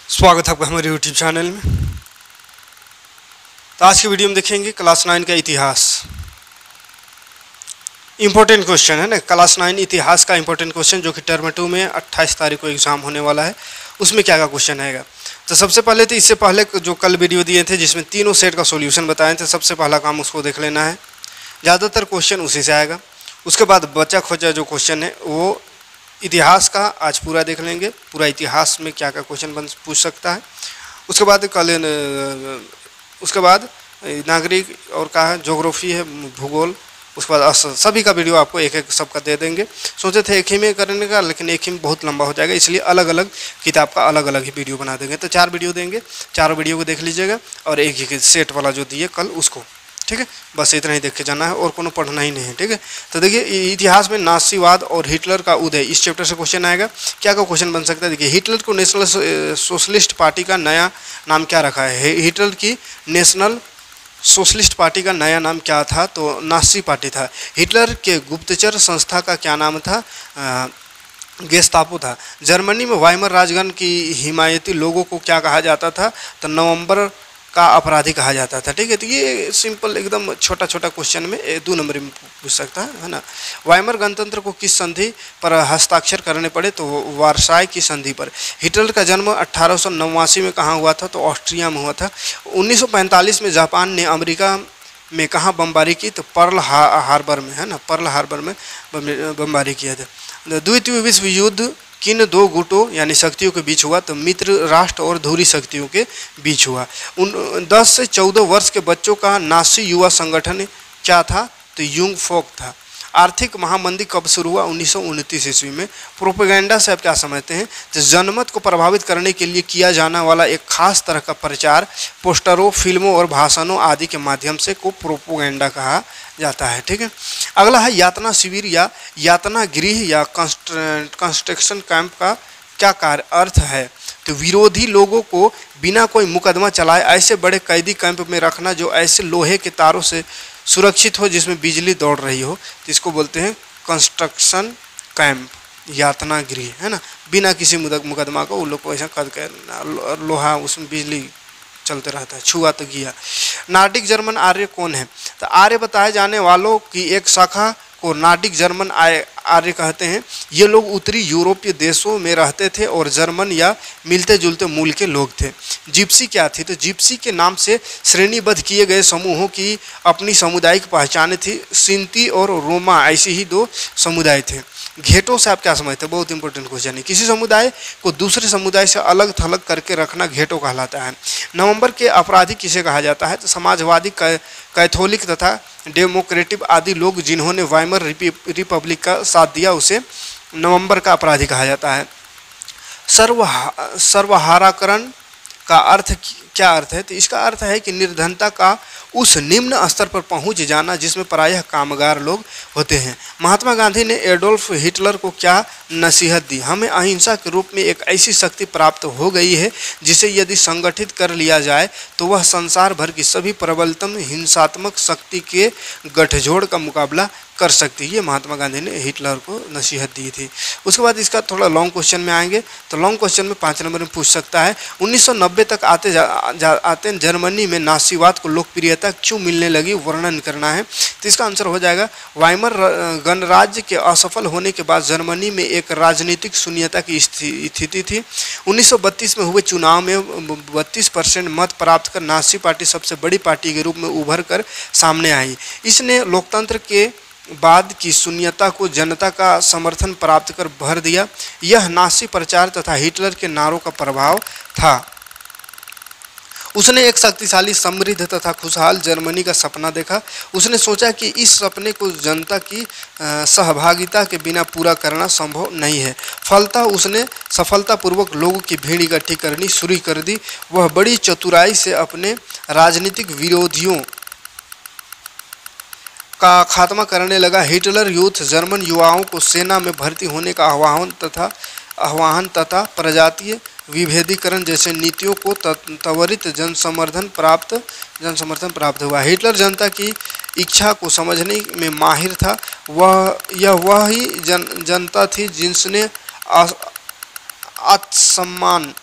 स्वागत है आपका हमारे YouTube चैनल में। तो आज की वीडियो में देखेंगे क्लास 9 का इतिहास। इम्पोर्टेंट क्वेश्चन है ना, क्लास 9 इतिहास का इम्पोर्टेंट क्वेश्चन जो कि टर्म 2 में 28 तारीख को एग्जाम होने वाला है। उसमें क्या क्या क्वेश्चन आएगा। तो सबसे पहले तो इससे पहले जो कल वीडियो दिए थे जिसमें तीनों सेट का सॉल्यूशन बताए थे, सबसे पहला काम उसको देख लेना है। ज़्यादातर क्वेश्चन उसी से आएगा। उसके बाद बचा खोचा जो क्वेश्चन है वो इतिहास का आज पूरा देख लेंगे, पूरा इतिहास में क्या क्या क्वेश्चन पूछ सकता है। उसके बाद नागरिक और का है ज्योग्राफी है, भूगोल। उसके बाद सभी का वीडियो आपको एक एक सबका दे देंगे। सोचे थे एक ही में करने का, लेकिन एक ही में बहुत लंबा हो जाएगा, इसलिए अलग अलग किताब का अलग अलग ही वीडियो बना देंगे। तो 4 वीडियो देंगे, चारों वीडियो को देख लीजिएगा और एक ही सेट वाला जो दिए कल उसको, ठीक है। बस इतना ही देख के जाना है और कोनो पढ़ना ही नहीं है, ठीक है। तो देखिए इतिहास में नासीवाद और हिटलर का उदय, इस चैप्टर से क्वेश्चन आएगा। क्या क्या क्वेश्चन बन सकता है। देखिए हिटलर को नेशनल सोशलिस्ट पार्टी का नया नाम क्या रखा है। हिटलर की नेशनल सोशलिस्ट पार्टी का नया नाम क्या था, तो नासी पार्टी था। हिटलर के गुप्तचर संस्था का क्या नाम था, गेस्तापो था। जर्मनी में वाइमर राजगण की हिमायती लोगों को क्या कहा जाता था, तो नवंबर का अपराधी कहा जाता था, ठीक है। तो ये सिंपल एकदम छोटा छोटा क्वेश्चन में 2 नंबर में पूछ सकता है ना। वाइमर गणतंत्र को किस संधि पर हस्ताक्षर करने पड़े, तो वार्साई की संधि पर। हिटलर का जन्म 1889 में कहाँ हुआ था, तो ऑस्ट्रिया में हुआ था। 1945 में जापान ने अमेरिका में कहाँ बमबारी की, तो पर्ल हार्बर में, है ना, पर्ल हार्बर में बमबारी किया था। द्वितीय विश्व युद्ध किन 2 गुटों यानी शक्तियों के बीच हुआ, तो मित्र राष्ट्र और धुरी शक्तियों के बीच हुआ। 10 से 14 वर्ष के बच्चों का नासी युवा संगठन क्या था, तो युंग फोक था। आर्थिक महामंदी कब शुरू हुआ, 1929 ईस्वी में। प्रोपेगेंडा से आप क्या समझते हैं, तो जनमत को प्रभावित करने के लिए किया जाने वाला एक खास तरह का प्रचार पोस्टरों, फिल्मों और भाषणों आदि के माध्यम से को प्रोपेगेंडा कहा जाता है, ठीक है। अगला है यातना शिविर या यातना गृह या कंस्ट्रक्शन कैंप का क्या कार्य अर्थ है, तो विरोधी लोगों को बिना कोई मुकदमा चलाए ऐसे बड़े कैदी कैंप में रखना जो ऐसे लोहे के तारों से सुरक्षित हो जिसमें बिजली दौड़ रही हो, तो इसको बोलते हैं कंस्ट्रक्शन कैंप, यातना गृह, है ना। बिना किसी मुकदमा को उन लोग को ऐसा कर लोहा उसमें बिजली चलते रहता है, छुआ तो गया। नार्डिक जर्मन आर्य कौन है, तो आर्य बताए जाने वालों की एक शाखा को नार्डिक जर्मन आर्य कहते हैं। ये लोग उत्तरी यूरोपीय देशों में रहते थे और जर्मन या मिलते जुलते मूल के लोग थे। जिप्सी क्या थी, तो जिप्सी के नाम से श्रेणीबद्ध किए गए समूहों की अपनी सामुदायिक पहचानें थी। सिंती और रोमा ऐसे ही 2 समुदाय थे। घेटों से आप क्या समझते हैं, बहुत इंपॉर्टेंट क्वेश्चन है। किसी समुदाय को दूसरे समुदाय से अलग थलग करके रखना घेटो कहलाता है। नवंबर के अपराधी किसे कहा जाता है, तो समाजवादी, कैथोलिक तथा डेमोक्रेटिक आदि लोग जिन्होंने वाइमर रिपब्लिक का साथ दिया उसे नवंबर का अपराधी कहा जाता है। सर्वहाराकरण का अर्थ क्या अर्थ है, तो इसका अर्थ है कि निर्धनता का उस निम्न स्तर पर पहुंच जाना जिसमें प्रायः कामगार लोग होते हैं। महात्मा गांधी ने एडोल्फ हिटलर को क्या नसीहत दी, हमें अहिंसा के रूप में एक ऐसी शक्ति प्राप्त हो गई है जिसे यदि संगठित कर लिया जाए तो वह संसार भर की सभी प्रबलतम हिंसात्मक शक्ति के गठजोड़ का मुकाबला कर सकती है। ये महात्मा गांधी ने हिटलर को नसीहत दी थी। उसके बाद इसका थोड़ा लॉन्ग क्वेश्चन में आएंगे, तो लॉन्ग क्वेश्चन में 5 नंबर में पूछ सकता है। 1990 तक आते जर्मनी में नासीवाद को लोकप्रियता क्यों मिलने लगी, वर्णन करना है। तो इसका आंसर हो जाएगा वाइमर गणराज्य के असफल होने के बाद जर्मनी में एक राजनीतिक शून्यता की स्थिति थी। 1932 में हुए चुनाव में 32% मत प्राप्त कर नासी पार्टी सबसे बड़ी पार्टी के रूप में उभर कर सामने आई। इसने लोकतंत्र के बाद की शून्यता को जनता का समर्थन प्राप्त कर भर दिया। यह नासी प्रचार तथा हिटलर के नारों का प्रभाव था। उसने एक शक्तिशाली, समृद्ध तथा खुशहाल जर्मनी का सपना देखा। उसने सोचा कि इस सपने को जनता की सहभागिता के बिना पूरा करना संभव नहीं है। फलतः उसने सफलतापूर्वक लोगों की भीड़ इकट्ठी करनी शुरू कर दी। वह बड़ी चतुराई से अपने राजनीतिक विरोधियों का खात्मा करने लगा। हिटलर यूथ जर्मन युवाओं को सेना में भर्ती होने का आह्वान तथा प्रजातीय विभेदीकरण जैसे नीतियों को त्वरित जनसमर्थन प्राप्त हुआ। हिटलर जनता की इच्छा को समझने में माहिर था। वही जनता थी जिसने आत्मसम्मान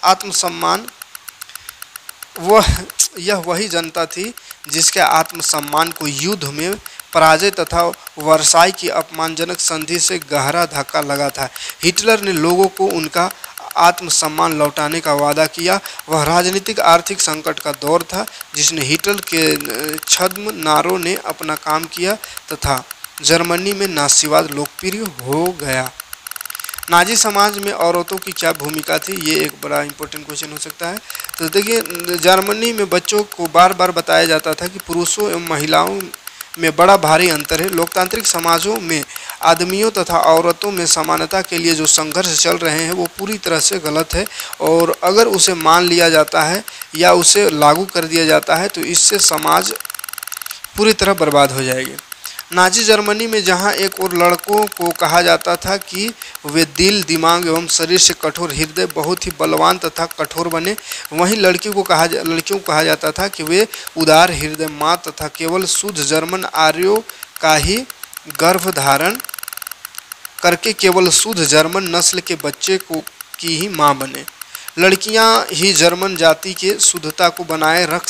यह वही जनता थी जिसके आत्मसम्मान को युद्ध में पराजय तथा वर्साई की अपमानजनक संधि से गहरा धक्का लगा था। हिटलर ने लोगों को उनका आत्मसम्मान लौटाने का वादा किया। वह राजनीतिक आर्थिक संकट का दौर था जिसने हिटलर के छद्म नारों ने अपना काम किया तथा जर्मनी में नासीवाद लोकप्रिय हो गया। नाजी समाज में औरतों की क्या भूमिका थी, ये एक बड़ा इंपॉर्टेंट क्वेश्चन हो सकता है। तो देखिए, जर्मनी में बच्चों को बार बार बताया जाता था कि पुरुषों एवं महिलाओं में बड़ा भारी अंतर है। लोकतांत्रिक समाजों में आदमियों तथा औरतों में समानता के लिए जो संघर्ष चल रहे हैं वो पूरी तरह से गलत है, और अगर उसे मान लिया जाता है या उसे लागू कर दिया जाता है तो इससे समाज पूरी तरह बर्बाद हो जाएगी। नाजी जर्मनी में जहां एक और लड़कों को कहा जाता था कि वे दिल, दिमाग एवं शरीर से कठोर, हृदय बहुत ही बलवान तथा कठोर बने, वहीं लड़कियों को कहा जाता था कि वे उदार हृदय, मां तथा केवल शुद्ध जर्मन आर्यों का ही गर्भ धारण करके केवल शुद्ध जर्मन नस्ल के बच्चे की ही मां बने। लड़कियां ही जर्मन जाति के शुद्धता को बनाए रख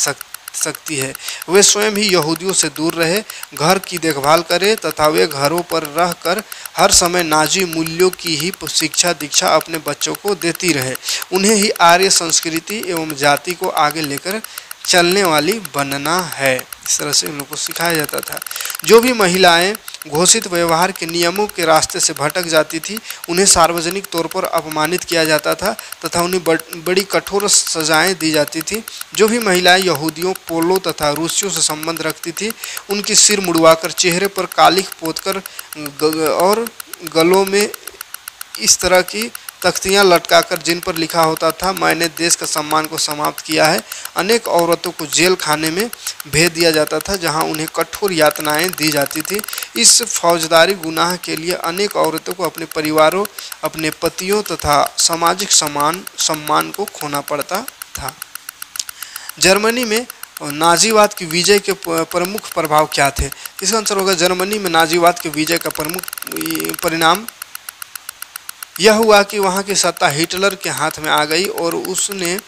सकती है। वे स्वयं ही यहूदियों से दूर रहे, घर की देखभाल करें तथा वे घरों पर रहकर हर समय नाजी मूल्यों की ही शिक्षा दीक्षा अपने बच्चों को देती रहे। उन्हें ही आर्य संस्कृति एवं जाति को आगे लेकर चलने वाली बनना है। इस तरह से उन लोगों को सिखाया जाता था। जो भी महिलाएं घोषित व्यवहार के नियमों के रास्ते से भटक जाती थी उन्हें सार्वजनिक तौर पर अपमानित किया जाता था तथा उन्हें बड़ी कठोर सजाएं दी जाती थी। जो भी महिलाएं यहूदियों, पोलो तथा रूसियों से संबंध रखती थी उनकी सिर मुड़वाकर, चेहरे पर कालिख पोतकर और गलों में इस तरह की तख्तियां लटकाकर जिन पर लिखा होता था मैंने देश का सम्मान को समाप्त किया है। अनेक औरतों को जेल खाने में भेज दिया जाता था जहां उन्हें कठोर यातनाएं दी जाती थी। इस फौजदारी गुनाह के लिए अनेक औरतों को अपने परिवारों, अपने पतियों तथा सामाजिक सम्मान को खोना पड़ता था। जर्मनी में नाजीवाद की विजय के प्रमुख प्रभाव क्या थे? इसका आंसर होगा जर्मनी में नाजीवाद के विजय का प्रमुख परिणाम यह हुआ कि वहाँ की सत्ता हिटलर के हाथ में आ गई और उसने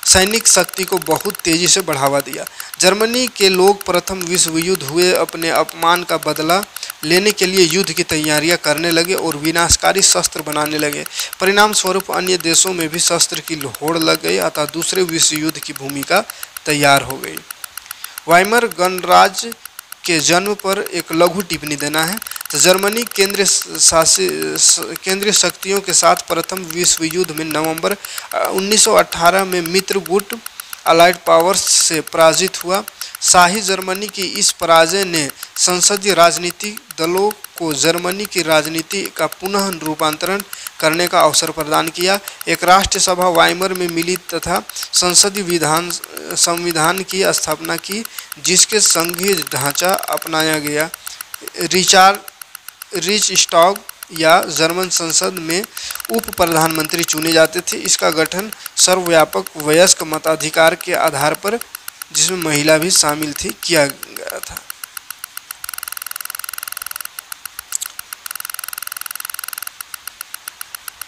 सैनिक शक्ति को बहुत तेजी से बढ़ावा दिया। जर्मनी के लोग प्रथम विश्व युद्ध हुए अपने अपमान का बदला लेने के लिए युद्ध की तैयारियां करने लगे और विनाशकारी शस्त्र बनाने लगे। परिणाम स्वरूप अन्य देशों में भी शस्त्र की होड़ लग गई, अतः दूसरे विश्व युद्ध की भूमिका तैयार हो गई। वाइमर गणराज्य के जन्म पर एक लघु टिप्पणी देना है। तो जर्मनी केंद्रीय शक्तियों के साथ प्रथम विश्व युद्ध में नवंबर 1918 में मित्र गुट अलाइड पावर्स से पराजित हुआ। शाही जर्मनी की इस पराजय ने संसदीय राजनीतिक दलों को जर्मनी की राजनीति का पुनः रूपांतरण करने का अवसर प्रदान किया। एक राष्ट्रीय सभा वाइमर में मिली तथा संसदीय संविधान की स्थापना की जिसके संघीय ढांचा अपनाया गया। रिचस्टाग या जर्मन संसद में उप प्रधानमंत्री चुने जाते थे। इसका गठन सर्वव्यापक वयस्क मताधिकार के आधार पर, जिसमें महिला भी शामिल थी, किया गया था।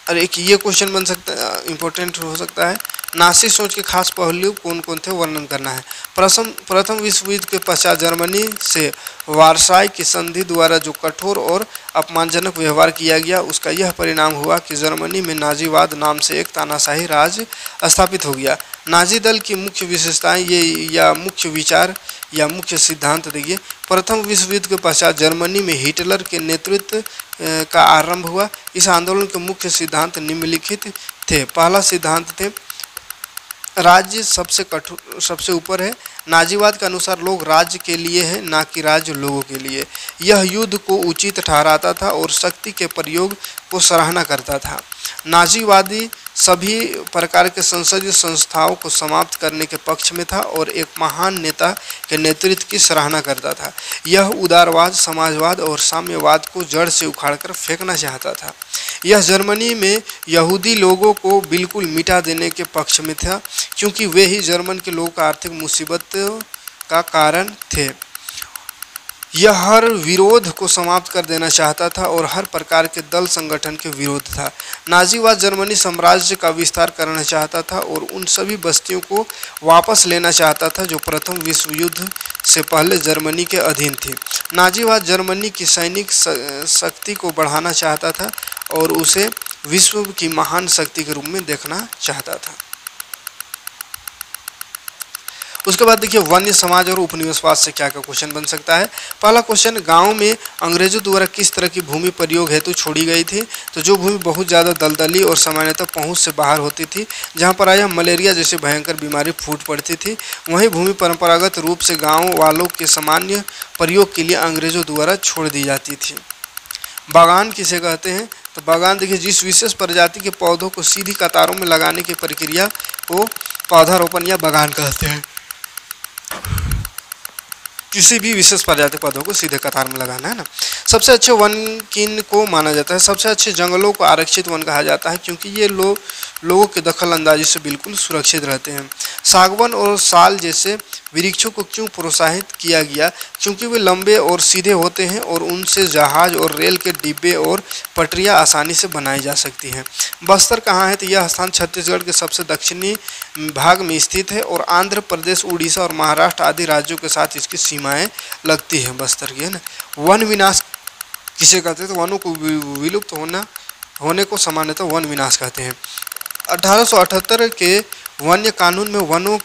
और एक ये क्वेश्चन बन सकता है, इम्पोर्टेंट हो सकता है, नासी सोच के खास पहलू कौन कौन थे वर्णन करना है। प्रथम विश्व युद्ध के पश्चात जर्मनी से वार्साई की संधि द्वारा जो कठोर और अपमानजनक व्यवहार किया गया उसका यह परिणाम हुआ कि जर्मनी में नाजीवाद नाम से एक तानाशाही राज स्थापित हो गया। नाजी दल की मुख्य विशेषताएं ये या मुख्य विचार या मुख्य सिद्धांत देखिए। प्रथम विश्व युद्ध के पश्चात जर्मनी में हिटलर के नेतृत्व का आरंभ हुआ। इस आंदोलन के मुख्य सिद्धांत निम्नलिखित थे। पहला सिद्धांत थे राज्य सबसे ऊपर है। नाजीवाद के अनुसार लोग राज्य के लिए है, ना कि राज्य लोगों के लिए। यह युद्ध को उचित ठहराता था और शक्ति के प्रयोग को सराहना करता था। नाजीवादी सभी प्रकार के संसदीय संस्थाओं को समाप्त करने के पक्ष में था और एक महान नेता के नेतृत्व की सराहना करता था। यह उदारवाद, समाजवाद और साम्यवाद को जड़ से उखाड़कर फेंकना चाहता था। यह जर्मनी में यहूदी लोगों को बिल्कुल मिटा देने के पक्ष में था क्योंकि वे ही जर्मन के लोगों का आर्थिक मुसीबत का कारण थे। यह हर विरोध को समाप्त कर देना चाहता था और हर प्रकार के दल संगठन के विरोध था। नाजीवाद जर्मनी साम्राज्य का विस्तार करना चाहता था और उन सभी बस्तियों को वापस लेना चाहता था जो प्रथम विश्व युद्ध से पहले जर्मनी के अधीन थी। नाजीवाद जर्मनी की सैनिक शक्ति को बढ़ाना चाहता था और उसे विश्व की महान शक्ति के रूप में देखना चाहता था। उसके बाद देखिए वन्य समाज और उपनिवेशवाद से क्या क्या क्वेश्चन बन सकता है। पहला क्वेश्चन, गांव में अंग्रेजों द्वारा किस तरह की भूमि प्रयोग हेतु छोड़ी गई थी। तो जो भूमि बहुत ज़्यादा दलदली और सामान्यतः पहुंच से बाहर होती थी, जहां पर आया मलेरिया जैसी भयंकर बीमारी फूट पड़ती थी, वही भूमि परंपरागत रूप से गाँव वालों के सामान्य प्रयोग के लिए अंग्रेजों द्वारा छोड़ दी जाती थी। बागान किसे कहते हैं। तो बागान देखिए जिस विशेष प्रजाति के पौधों को सीधी कतारों में लगाने की प्रक्रिया को पौधारोपण या बागान कहते हैं। किसी भी विशेष प्रजाति पौधों को सीधे कतार में लगाना है ना। सबसे अच्छे वन किन को माना जाता है। सबसे अच्छे जंगलों को आरक्षित वन कहा जाता है क्योंकि ये लोगों के दखल अंदाजी से बिल्कुल सुरक्षित रहते हैं। सागवन और साल जैसे वृक्षों को क्यों प्रोत्साहित किया गया, क्योंकि वे लंबे और सीधे होते हैं और उनसे जहाज और रेल के डिब्बे और पटरियां आसानी से बनाई जा सकती हैं। बस्तर कहाँ है। तो यह स्थान छत्तीसगढ़ के सबसे दक्षिणी भाग में स्थित है और आंध्र प्रदेश, उड़ीसा और महाराष्ट्र आदि राज्यों के साथ इसकी सीमाएं लगती हैं बस्तर की, है ना। वन विनाश किसे कहते हैं। तो वनों को विलुप्त होने को सामान्यतः वन विनाश कहते हैं। 1878 के वन्य कानून में वनों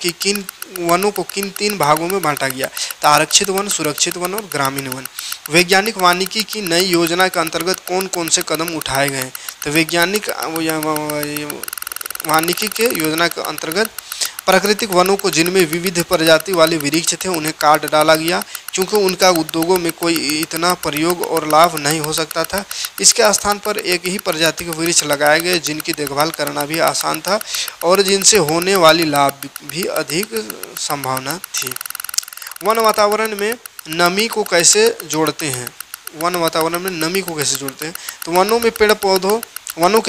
को किन 3 भागों में बांटा गया। तो आरक्षित वन, सुरक्षित वन और ग्रामीण वन। वैज्ञानिक वानिकी की नई योजना के अंतर्गत कौन कौन से कदम उठाए गए। तो वैज्ञानिक वानिकी के योजना के अंतर्गत प्राकृतिक वनों को जिनमें विविध प्रजाति वाले वृक्ष थे उन्हें काट डाला गया क्योंकि उनका उद्योगों में कोई इतना प्रयोग और लाभ नहीं हो सकता था। इसके स्थान पर एक ही प्रजाति के वृक्ष लगाए गए जिनकी देखभाल करना भी आसान था और जिनसे होने वाली लाभ भी अधिक संभावना थी। वन वातावरण में नमी को कैसे जोड़ते हैं। वन वातावरण में नमी को कैसे जोड़ते हैं। तो वनों के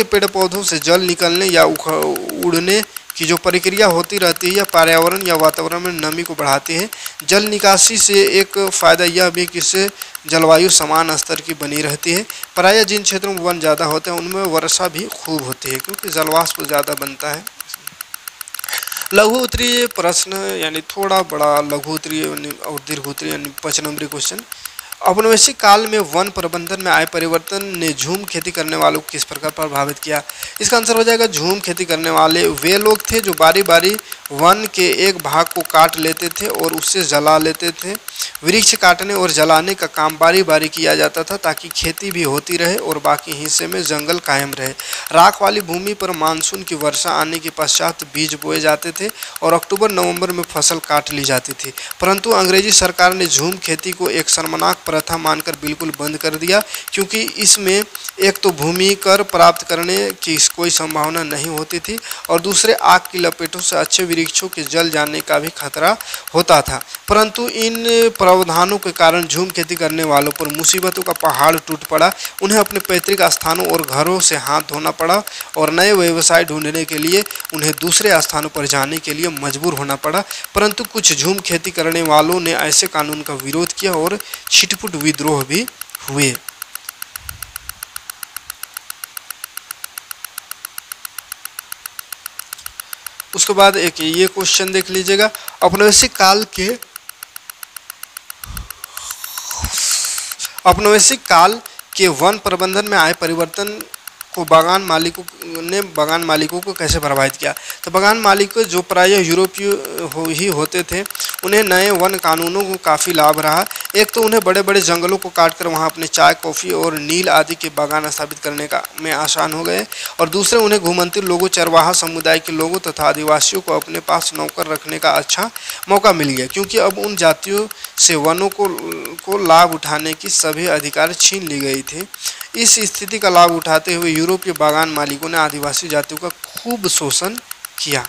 पेड़ पौधों से जल निकलने या उड़ने की जो प्रक्रिया होती रहती है या पर्यावरण या वातावरण में नमी को बढ़ाती है। जल निकासी से एक फ़ायदा यह भी कि इससे जलवायु समान स्तर की बनी रहती है। प्रायः जिन क्षेत्रों में वन ज़्यादा होते हैं उनमें वर्षा भी खूब होती है क्योंकि जलवाष्प ज़्यादा बनता है। लघु उत्तरीय प्रश्न यानी थोड़ा बड़ा लघु उत्तरीय और दीर्घ उत्तरीय यानी 5 नंबरी क्वेश्चन। औपनिवेशिक काल में वन प्रबंधन में आए परिवर्तन ने झूम खेती करने वालों को किस प्रकार प्रभावित किया। इसका आंसर हो जाएगा झूम खेती करने वाले वे लोग थे जो बारी बारी वन के एक भाग को काट लेते थे और उससे जला लेते थे। वृक्ष काटने और जलाने का काम बारी बारी किया जाता था ताकि खेती भी होती रहे और बाकी हिस्से में जंगल कायम रहे। राख वाली भूमि पर मानसून की वर्षा आने के पश्चात बीज बोए जाते थे और अक्टूबर नवंबर में फसल काट ली जाती थी। परंतु अंग्रेजी सरकार ने झूम खेती को एक शर्मनाक प्रथा मानकर बिल्कुल बंद कर दिया क्योंकि इसमें एक तो भूमि कर प्राप्त करने की कोई संभावना नहीं होती थी और दूसरे आग की लपेटों से अच्छे वृक्षों के जल जाने का भी खतरा होता था। परंतु इन प्रावधानों के कारण झूम खेती करने वालों पर मुसीबतों का पहाड़ टूट पड़ा। उन्हें अपने पैतृक स्थानों और घरों से हाथ धोना पड़ा और नए व्यवसाय ढूंढने के लिए उन्हें दूसरे स्थानों पर जाने के लिए मजबूर होना पड़ा। परंतु कुछ झूम खेती करने वालों ने ऐसे कानून का विरोध किया और छिटपुट विद्रोह भी हुए। उसके बाद एक ये क्वेश्चन देख लीजिएगा। औपनिवेशिक काल के वन प्रबंधन में आए परिवर्तन को बागान मालिकों को कैसे प्रभावित किया। तो बागान मालिक जो प्रायः यूरोपीय ही होते थे उन्हें नए वन कानूनों को काफ़ी लाभ रहा। एक तो उन्हें बड़े बड़े जंगलों को काटकर वहां अपने चाय, कॉफ़ी और नील आदि के बागान स्थापित करने में आसान हो गए और दूसरे उन्हें घुमंती लोगों, चरवाहा समुदाय के लोगों तथा आदिवासियों को अपने पास नौकर रखने का अच्छा मौका मिल गया क्योंकि अब उन जातियों से वनों को लाभ उठाने की सभी अधिकार छीन ली गई थी। इस स्थिति का लाभ उठाते हुए यूरोपीय बागान मालिकों ने आदिवासी जातियों का खूब शोषण किया।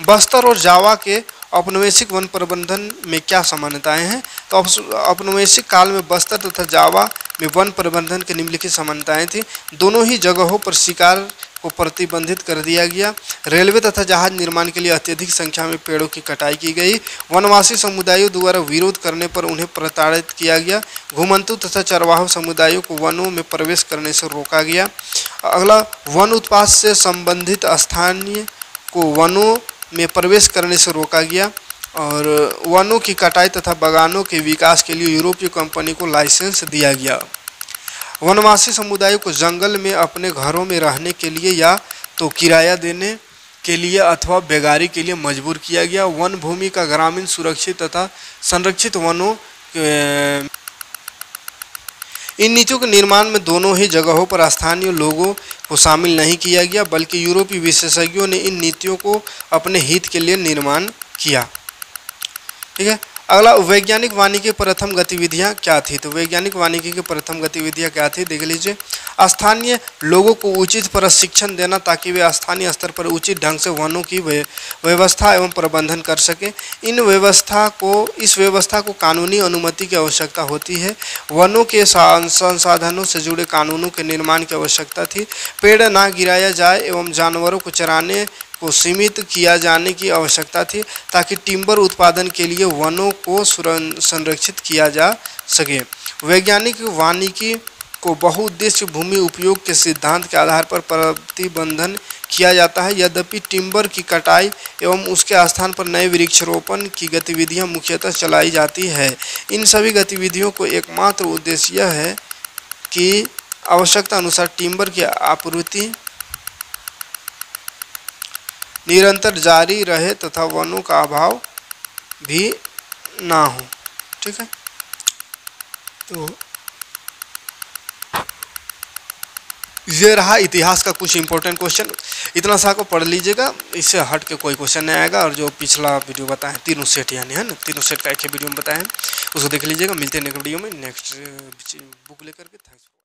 बस्तर और जावा के औपनिवेशिक वन प्रबंधन में क्या समानताएं हैं। तो औपनिवेशिक काल में बस्तर तथा जावा में वन प्रबंधन के निम्नलिखित समानताएं थी। दोनों ही जगहों पर शिकार को प्रतिबंधित कर दिया गया। रेलवे तथा जहाज निर्माण के लिए अत्यधिक संख्या में पेड़ों की कटाई की गई। वनवासी समुदायों द्वारा विरोध करने पर उन्हें प्रताड़ित किया गया। घुमंतू तथा चरवाहा समुदायों को वनों में प्रवेश करने से रोका गया। अगला, वन उत्पाद से संबंधित स्थानीय को वनों में प्रवेश करने से रोका गया। और वनों की कटाई तथा बागानों के विकास के लिए यूरोपीय कंपनी को लाइसेंस दिया गया। वनवासी समुदायों को जंगल में अपने घरों में रहने के लिए या तो किराया देने के लिए अथवा बेगारी के लिए मजबूर किया गया। वन भूमि का ग्रामीण सुरक्षित तथा संरक्षित वनों इन नीतियों के निर्माण में दोनों ही जगहों पर स्थानीय लोगों को शामिल नहीं किया गया, बल्कि यूरोपीय विशेषज्ञों ने इन नीतियों को अपने हित के लिए निर्माण किया। ठीक है। अगला, वैज्ञानिक वानिकी की प्रथम गतिविधियां क्या थी? तो वैज्ञानिक वानिकी की प्रथम गतिविधियां क्या थी, देख लीजिए। स्थानीय लोगों को उचित प्रशिक्षण देना ताकि वे स्थानीय स्तर पर उचित ढंग से वनों की व्यवस्था एवं प्रबंधन कर सकें। इस व्यवस्था को कानूनी अनुमति की आवश्यकता होती है। वनों के संसाधनों से जुड़े कानूनों के निर्माण की आवश्यकता थी। पेड़ ना गिराया जाए एवं जानवरों को चराने को सीमित किया जाने की आवश्यकता थी ताकि टिम्बर उत्पादन के लिए वनों को संरक्षित किया जा सके। वैज्ञानिक वानिकी को बहुउद्देश्य भूमि उपयोग के सिद्धांत के आधार पर प्रतिबंधन किया जाता है। यद्यपि टिम्बर की कटाई एवं उसके स्थान पर नए वृक्षारोपण की गतिविधियां मुख्यतः चलाई जाती है। इन सभी गतिविधियों को एकमात्र उद्देश्य यह है कि आवश्यकता अनुसार टिम्बर की आपूर्ति निरंतर जारी रहे तथा वनों का अभाव भी ना हो। ठीक है। तो ये रहा इतिहास का कुछ इंपॉर्टेंट क्वेश्चन। इतना सा को पढ़ लीजिएगा, इससे हट के कोई क्वेश्चन नहीं आएगा। और जो पिछला वीडियो बताएं तीनों सेट, यानी है ना, तीनों सेट का एक वीडियो में बताएं, उसको देख लीजिएगा। मिलते हैं नेक्स्ट वीडियो में नेक्स्ट बुक लेकर के। थैंक्स।